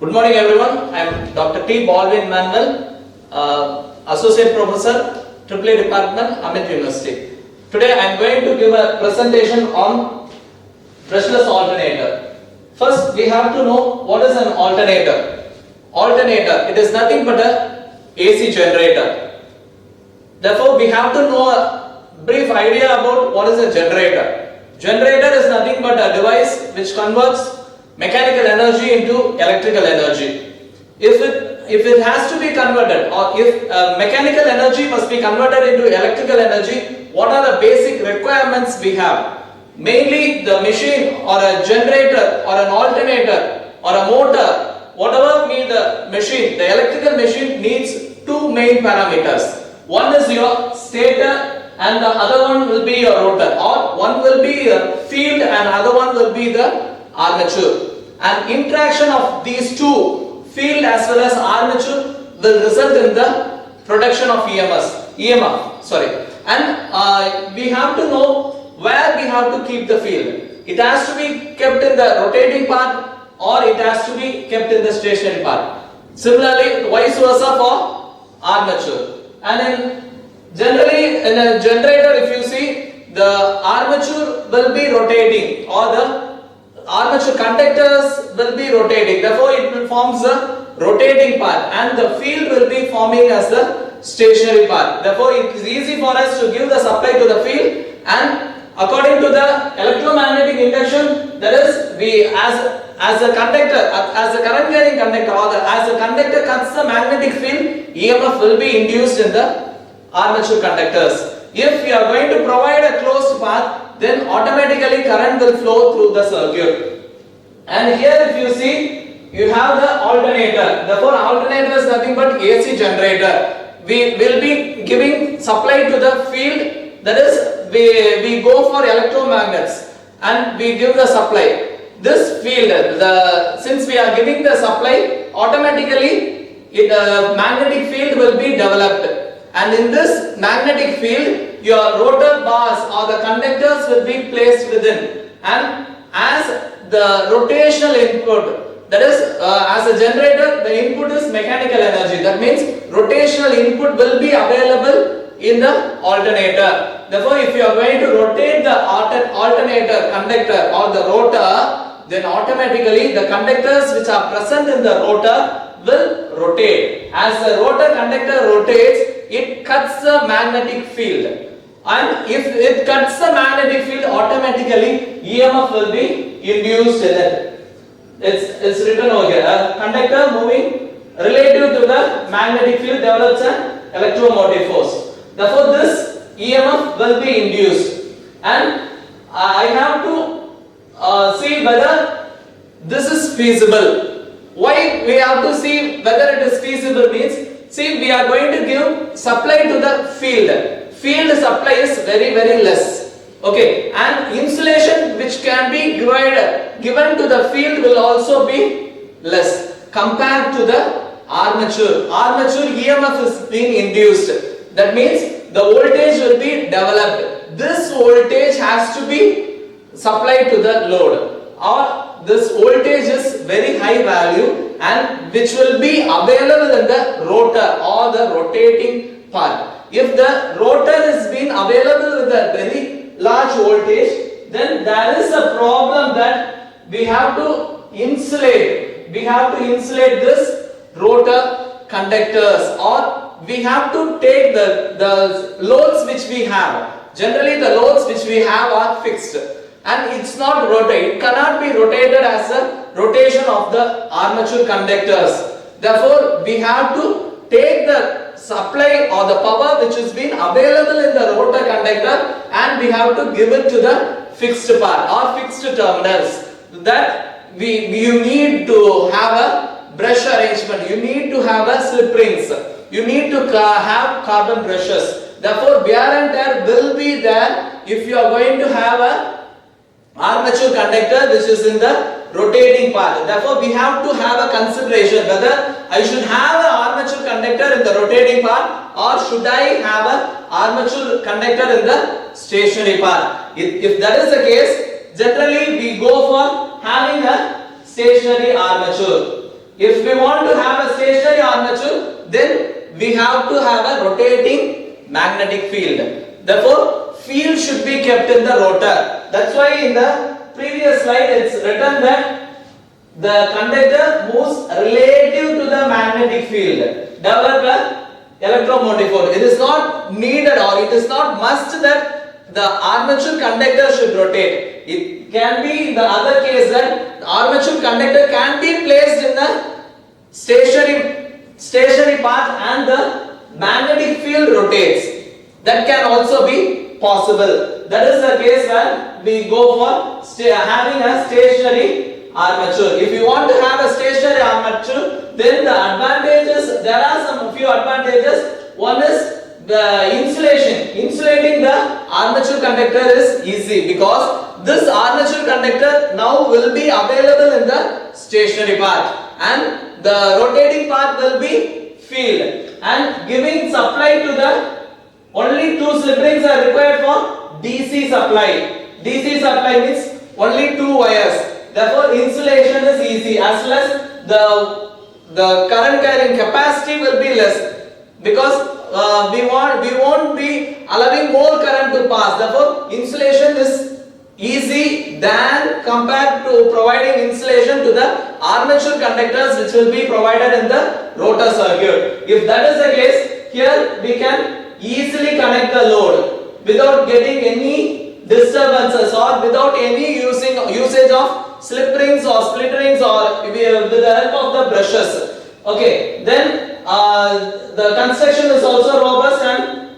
Good morning everyone. I am Dr. T. Baldwin Manuel, Associate Professor, EEE Department, Amit University. Today I am going to give a presentation on brushless alternator. First we have to know what is an alternator. Alternator, it is nothing but a AC generator. Therefore we have to know a brief idea about what is a generator. Generator is nothing but a device which converts mechanical energy into electrical energy. If it has to be converted, or if mechanical energy must be converted into electrical energy, what are the basic requirements we have? Mainly the machine or a generator or an alternator or a motor, whatever be the machine, the electrical machine needs two main parameters. One is your stator and the other one will be your rotor, or one will be your field and other one will be the armature. And interaction of these two, field as well as armature, will result in the production of EMF. And we have to know where we have to keep the field. It has to be kept in the rotating part or it has to be kept in the stationary part. Similarly, vice versa for armature. And generally in a generator, if you see, the armature will be rotating or the armature conductors will be rotating. Therefore, it will form the rotating part and the field will be forming as the stationary part. Therefore, it is easy for us to give the supply to the field, and according to the electromagnetic induction, that is, we as a conductor, as a current carrying conductor, or as a conductor cuts the magnetic field, EMF will be induced in the armature conductors. If we are going to provide a closed path, then automatically current will flow through the circuit. And here if you see, you have the alternator. Therefore, alternator is nothing but AC generator. We will be giving supply to the field, that is, we go for electromagnets and we give the supply. This field, since we are giving the supply, automatically the magnetic field will be developed. And in this magnetic field, your rotor bars or the conductors will be placed within. And as the rotational input, that is, as a generator, the input is mechanical energy. That means rotational input will be available in the alternator. Therefore, if you are going to rotate the alternator conductor or the rotor, then automatically the conductors which are present in the rotor will rotate. As the rotor conductor rotates, it cuts the magnetic field, and if it cuts the magnetic field, automatically EMF will be induced in it. It's written over here. A conductor moving relative to the magnetic field develops an electromotive force. Therefore, this EMF will be induced, and I have to see whether this is feasible. Why we have to see whether it is feasible means, see, we are going to give supply to the field. Field supply is very less. Okay, and insulation which can be given to the field will also be less compared to the armature. Armature EMF is being induced. That means the voltage will be developed. This voltage has to be supplied to the load, or this voltage is very high value and which will be available in the rotor or the rotating part. If the rotor is being available with a very large voltage, then there is a problem that we have to insulate. We have to insulate this rotor conductors, or we have to take the loads which we have. Generally, the loads which we have are fixed, and it's not rotated. It cannot be rotated as a rotation of the armature conductors. Therefore, we have to take the supply or the power which is being available in the rotor conductor, and we have to give it to the fixed part or fixed terminals. That you need to have a brush arrangement. You need to have a slip rings. You need to have carbon brushes. Therefore, wear and tear will be there if you are going to have a armature conductor which is in the rotating part. Therefore, we have to have a consideration whether I should have an armature conductor in the rotating part or should I have an armature conductor in the stationary part. If that is the case, generally we go for having a stationary armature. If we want to have a stationary armature, then we have to have a rotating magnetic field. Therefore, field should be kept in the rotor. That's why in the previous slide it's written that the conductor moves relative to the magnetic field. Develop an electromotive force. It is not needed or it is not must that the armature conductor should rotate. It can be in the other case that the armature conductor can be placed in the stationary path and the magnetic field rotates. That can also be possible. That is the case where we go for having a stationary armature. If you want to have a stationary armature, then the advantages, there are some few advantages. One is the insulation. Insulating the armature conductor is easy because this armature conductor now will be available in the stationary part and the rotating part will be field, and giving supply to the only two slip rings are required for DC supply. DC supply means only two wires. Therefore, insulation is easy as well as the current carrying capacity will be less because we won't be allowing more current to pass. Therefore, insulation is easy than compared to providing insulation to the armature conductors which will be provided in the rotor circuit. If that is the case, here we can easily connect the load without getting any disturbances or without any usage of slip rings or split rings or with the help of the brushes. Okay, then the construction is also robust and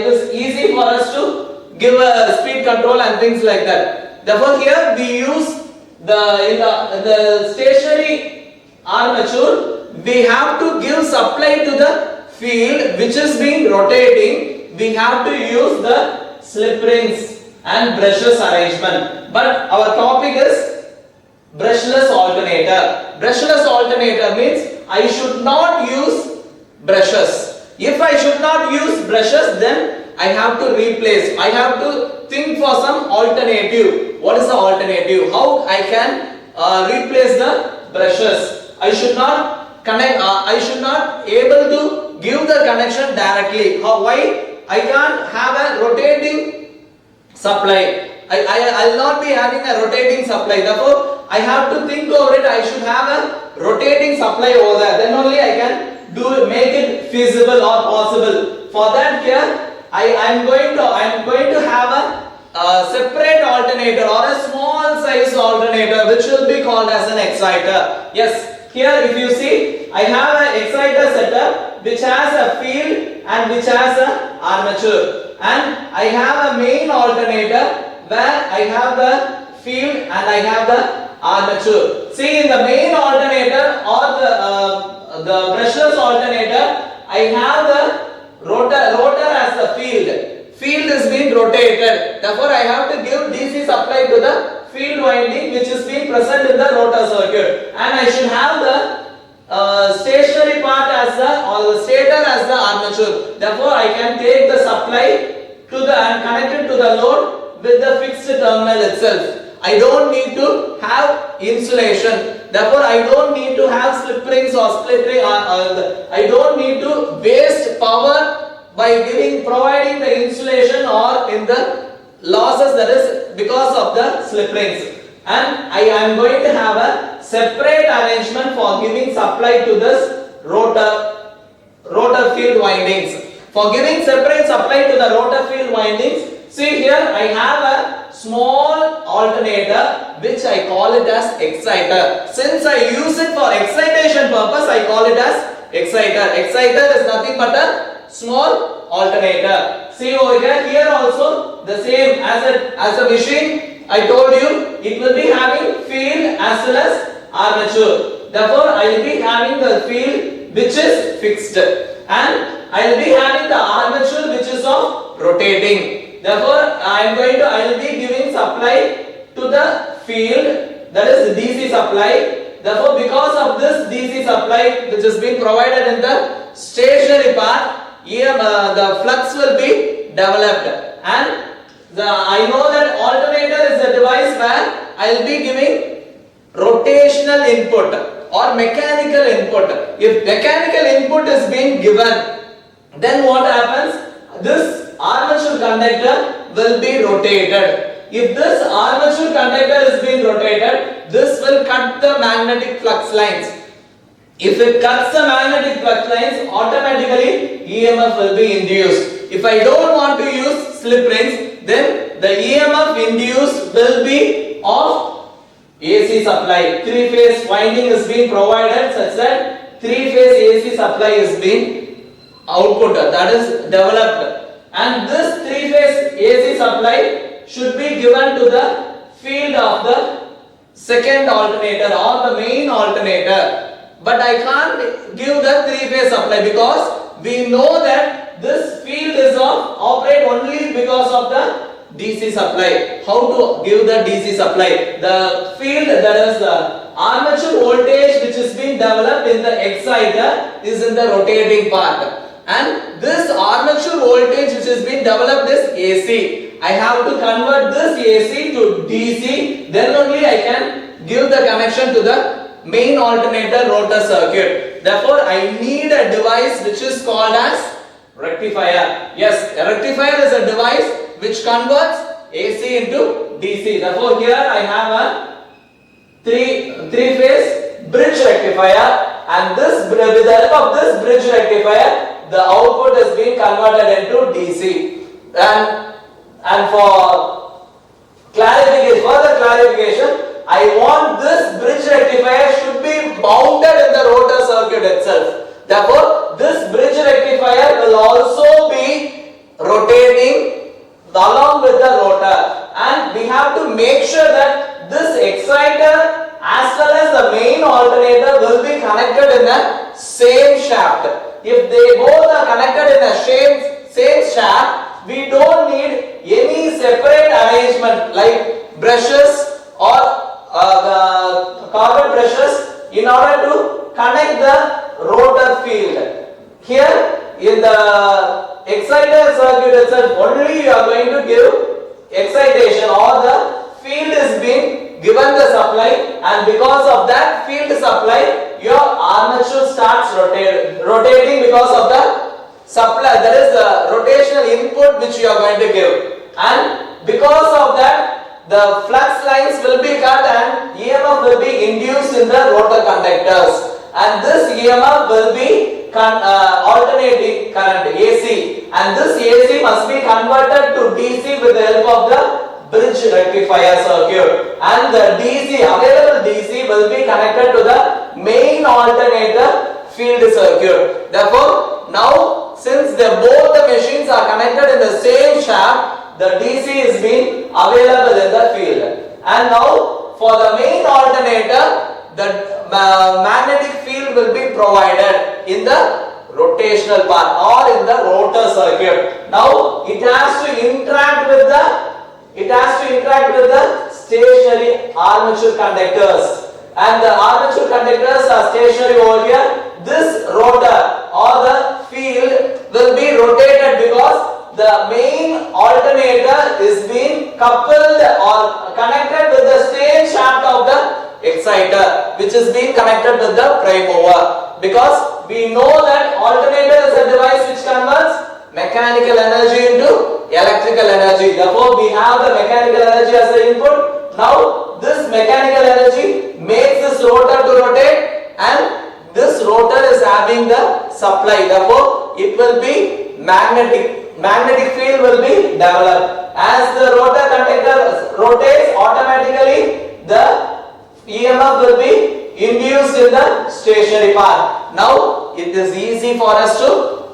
it is easy for us to give a speed control and things like that. Therefore, here we use the stationary armature. We have to give supply to the field which is being rotating. We have to use the slip rings and brushes arrangement. But our topic is brushless alternator. Brushless alternator means I should not use brushes. If I should not use brushes, then I have to replace. I have to think for some alternative. What is the alternative? How I can replace the brushes? I should not connect. I should not able to give the connection directly. Why? I can't have a rotating supply. I'll not be having a rotating supply. Therefore, I have to think over it. I should have a rotating supply over there. Then only I can make it feasible or possible. For that, here I am going to have a separate alternator or a small size alternator which will be called as an exciter. Yes, here if you see, I have an exciter setup which has a field and which has a armature, and I have a main alternator where I have the field and I have the armature. See, in the main alternator or the brushless alternator, I have the rotor as the field. Field is being rotated. Therefore, I have to give DC supply to the field winding which is being present in the rotor circuit, and I should have the stationary part as the stator as the armature. Therefore, I can take the supply to the and connect it to the load with the fixed terminal itself. I don't need to have insulation. Therefore, I don't need to have slip rings or split ring. I don't need to waste power by providing the insulation or in the losses that is because of the slip rings. And I am going to have a separate arrangement for giving supply to this rotor field windings. For giving separate supply to the rotor field windings, see here I have a small alternator which I call it as exciter. Since I use it for excitation purpose, I call it as exciter. Exciter is nothing but a small alternator. See over here, here also the same as a machine. I told you it will be having field as well as armature. Therefore, I will be having the field which is fixed, and I will be having the armature which is of rotating. Therefore, I will be giving supply to the field, that is DC supply. Therefore, because of this DC supply which is being provided in the stationary part, here the flux will be developed, and I know that alternator is a device where I will be giving rotational input or mechanical input. If mechanical input is being given, then what happens? This armature conductor will be rotated. If this armature conductor is being rotated, this will cut the magnetic flux lines. If it cuts the magnetic flux lines, automatically EMF will be induced. If I don't want to use slip rings, then the EMF induced will be of AC supply. Three-phase winding is being provided such that three-phase AC supply is being output, that is developed. And this three-phase AC supply should be given to the field of the second alternator or the main alternator. But I can't give the three-phase supply because we know that this field is operate only because of the DC supply. How to give the DC supply? The field, that is the armature voltage which is being developed in the exciter is in the rotating part. And this armature voltage which is being developed is AC. I have to convert this AC to DC, then only I can give the connection to the main alternator rotor circuit. Therefore, I need a device which is called as rectifier. Yes, a rectifier is a device which converts AC into DC. Therefore, here I have a three-phase bridge rectifier, and this, with the help of this bridge rectifier, the output is being converted into DC. And for further clarification, I want this bridge rectifier should be mounted in the rotor circuit itself. Therefore, this bridge rectifier will also be rotating along with the rotor, and we have to make sure that this exciter as well as the main alternator will be connected in the same shaft. If they both are connected in the same shaft, we don't need any separate arrangement like brushes or the carbon brushes in order to connect the rotor field. Here in the exciter circuit itself, only you are going to give excitation, or the field is being given the supply, and because of that field supply, your armature starts rotating because of the supply. That is the rotational input which you are going to give, and because of that, the flux lines will be cut and EMF will be induced in the rotor conductors, and this EMF will be alternating current AC, and this AC must be converted to DC with the help of the bridge rectifier circuit, and the available DC will be connected to the main alternator field circuit. Therefore, now since both the machines are connected in the same shaft, the DC is being available in the field. And now for the main alternator, the magnetic field will be provided in the rotational part or in the rotor circuit. Now it has to interact with the stationary armature conductors, and the armature conductors are stationary over here. This rotor or the field will be rotated because the main alternator is being coupled or connected with the same shaft of the exciter, which is being connected with the prime mover, because we know that alternator is a device which converts mechanical energy into electrical energy. Therefore, we have the mechanical energy as the input. Now, this mechanical energy makes this rotor to rotate, and this rotor is having the supply. Therefore, it will be magnetic field will be developed. As the rotor conductor rotates, automatically the EMF will be induced in the stationary part. Now it is easy for us to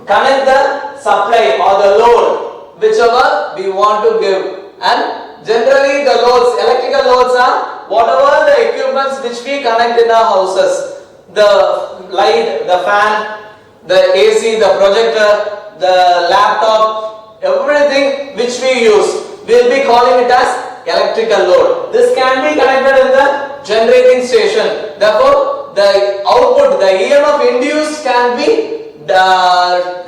connect the supply or the load, whichever we want to give. And generally the loads, electrical loads are whatever the equipments which we connect in our houses. The light, the fan, the AC, the projector, the laptop, everything which we use, we will be calling it as electrical load. This can be connected in the generating station. Therefore, the output, the EMF induced can be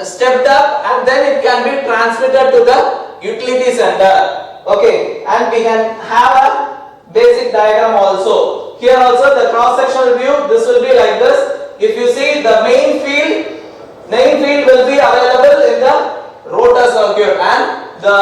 stepped up, and then it can be transmitted to the utility center. Okay, and we can have a basic diagram also. here also the cross sectional view, this will be like this. If you see the main field will be available in the rotor circuit, and the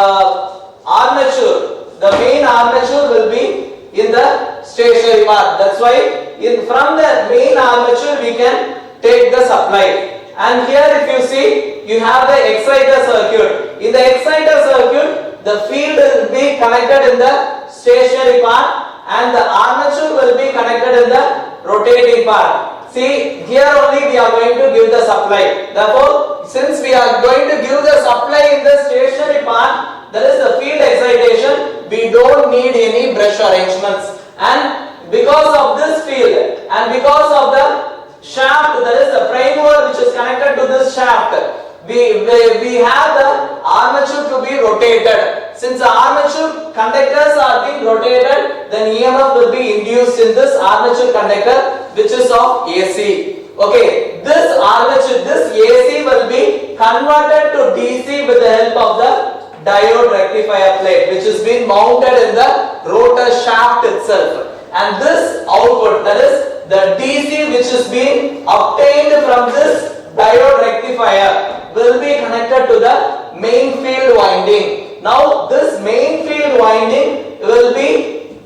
armature, the main armature will be in the stationary part. That's why from the main armature we can take the supply. And here if you see, you have the exciter circuit. In the exciter circuit, the field will be connected in the stationary part and the armature will be connected in the rotating part. See, here only we are going to give the supply. Therefore, since we are going to give the supply in the stationary part, that is the field excitation, we don't need any brush arrangements. And because of this field and because of the shaft, that is the prime mover which is connected to this shaft, we have the armature to be rotated. Since the armature conductors are being rotated, then EMF will be induced in this armature conductor which is of AC. Okay, this armature, this AC will be converted to DC with the help of the diode rectifier plate which is being mounted in the rotor shaft itself. And this output, that is the DC which is being obtained from this diode rectifier, will be connected to the main field winding. Now this main field winding will be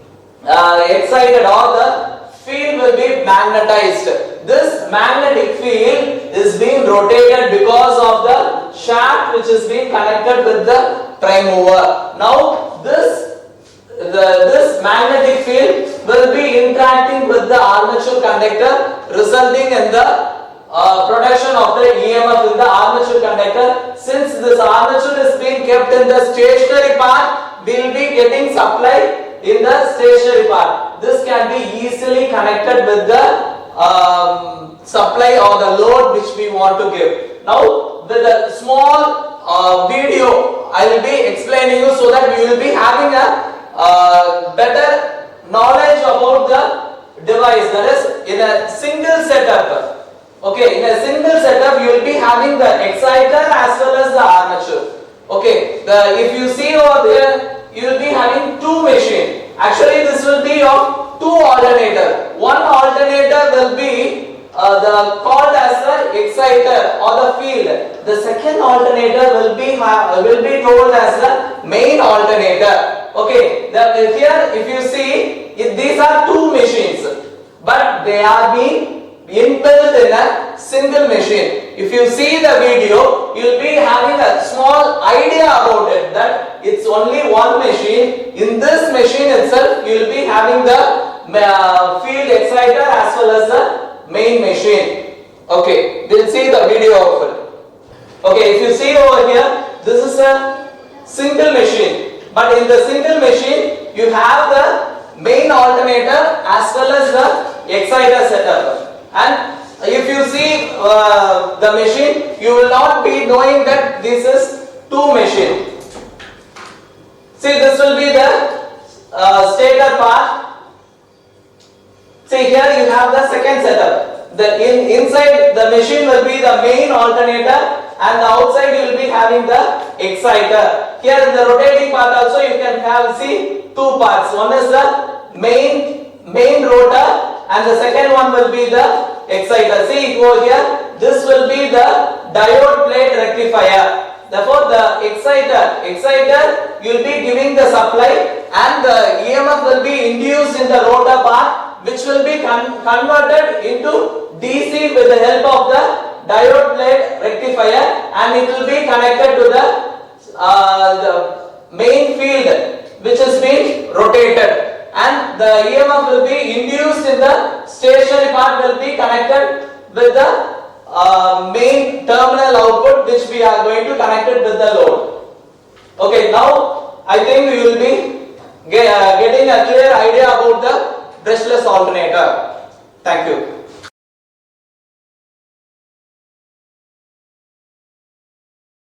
excited, or the field will be magnetized. This magnetic field is being rotated because of the shaft which is being connected with the prime mover. Now this magnetic field will be interacting with the armature conductor, resulting in the production of the EMF in the armature conductor. Since this armature is being kept in the stationary part, we will be getting supply in the stationary part. This can be easily connected with the supply or the load which we want to give. Now with a small video I will be explaining you, so that you will be having a better knowledge about the device. That is, in a single setup. Okay, in a single setup you will be having the exciter as well as the armature. Okay, if you see over there, you will be having two machines. Actually this will be of two alternator. One alternator will be called as the exciter or the field. The second alternator will be told as the main alternator. Okay, here if you see, these are two machines, but they are being inbuilt in a single machine. If you see the video, you will be having a small idea about it, that it's only one machine. In this machine itself, you will be having the field exciter as well as the main machine. Okay, we'll see the video of it. Okay, if you see over here, this is a single machine, but in the single machine, you have the main alternator as well as the exciter setup. And if you see the machine, you will not be knowing that this is two machine. See, this will be the stator part. See, here you have the second setup. Inside the machine will be the main alternator, and the outside you will be having the exciter. Here in the rotating part also you can have, see, two parts. One is the main rotor, and the second one will be the exciter. See over here, this will be the diode plate rectifier. Therefore the exciter you will be giving the supply, and the EMF will be induced in the rotor part, which will be converted into DC with the help of the diode plate rectifier, and it will be connected to the main field which is being rotated. And the EMF will be induced in the stationary part, will be connected with the main terminal output, which we are going to connect it with the load. Okay, now I think we will be getting a clear idea about the brushless alternator. Thank you.